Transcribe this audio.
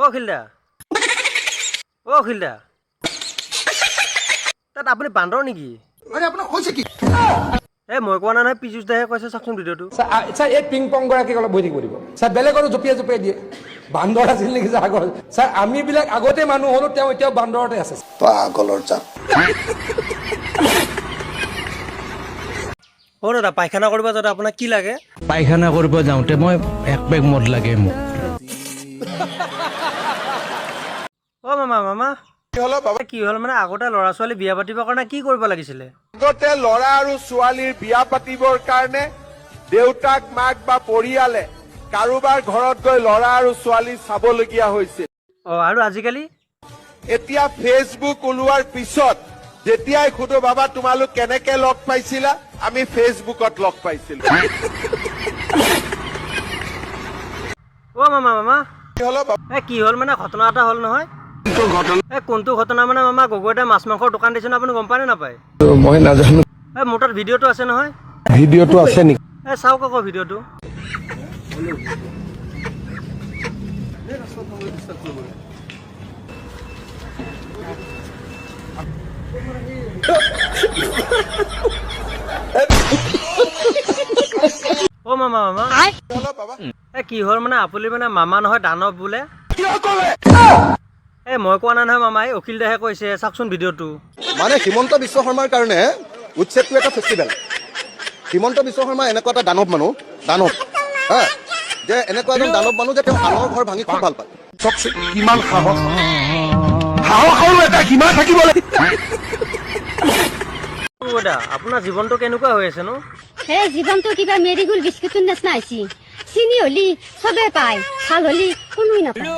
অ' খিলদা অ' খিলদা তাত আপুনি বান্দৰ নেকি? আৰে আপনাৰ হয়েছে কি? মই কোৱা নাই নহয়, পীযুষ দাহে কৈছে, চাওকচোন ভিডিঅ'টো। স্যাৰ এই পিং পং গৰাকীক অলপ বহি থাকিব দিব। স্যাৰ বেলেগৰো জপিয়াই জপিয়াই দিয়ে। বান্দৰ আছিল নেকি স্যাৰ আগত? স্যাৰ আমি বিলাক আগতে মানুহ হলো, তেওঁ এতিয়াও বান্দৰতে আছে। পাগলৰ জাত। অ' দাদা, পায়খানা কৰিব যাওঁতে আপোনাক কি লাগে? পায়খানা কৰিব যাওঁতে মই এক পেক মদ লাগে মোক। অ' মামা কি হলো বাবা? কি হ'ল মানে, আগতে ল'ৰা ছোৱালী বিয়া পাতিবৰ কাৰণে কি কৰিব লাগিছিলে? আগতে ল'ৰা আৰু ছোৱালীৰ বিয়া পাতিবৰ কাৰণে দেউতাক মাক বা পৰিয়ালে কাৰোবাৰ ঘৰত গৈ ল'ৰা আৰু ছোৱালী চাবলগীয়া হৈছিল। অ' আৰু আজিকালি? এতিয়া ফেচবুক ওলোৱাৰ পিছত যেতিয়াই সুধো বাবা তোমালোক কেনেকে লগ পাইছিলা, আমি ফেচবুকত লগ পাইছিলো। অ' মামা কি হলো বাবা? কি হ'ল মানে, ঘটনা এটা হ'ল নহয়। কোনটো ঘটনা মানে মামা, গগৈদাই মাছ মাংসৰ দোকান দিছে ন, আপুনি গম পায় নে নাপায়? মই নাজানো। মোৰ তাত ভিডিঅ'টো আছে নহয়। ভিডিঅ'টো আছে নেকি? চাওক আকৌ ভিডিঅ'টো। অ' মামা কি হলো বাবা? কি হ'ল মানে, আপুনি মানে মামা নহয় দানৱ বোলে। মই কোৱা নাই নহয় মামা, এই অখিল দাহে কৈছে, চাওকচোন ভিডিঅ'টো। মানে হিমন্ত বিশ্ব শৰ্মাৰ কাৰণে উৎসৱটো এটা ফেষ্টিভেল। হিমন্ত বিশ্ব শৰ্মা এনেকুৱা এটা দানৱ মানুহ, হা, যে এনেকুৱা এজন দানৱ মানুহ যে তেওঁ আনৰ ঘৰ ভাঙি খুব ভাল পায়। কিমান সাহস, সাহসৰো এটা সীমা থাকিব লাগে। গগৈদা, আপোনাৰ জীৱনটো কেনেকুৱা হৈ আছে নো? হে জীৱনটো কিবা মেৰিগোল্ড বিস্কুটৰ নিচিনা হৈছে। চিনি হলি চবে পায়, ভাল হলি কোনোৱে নাপায়।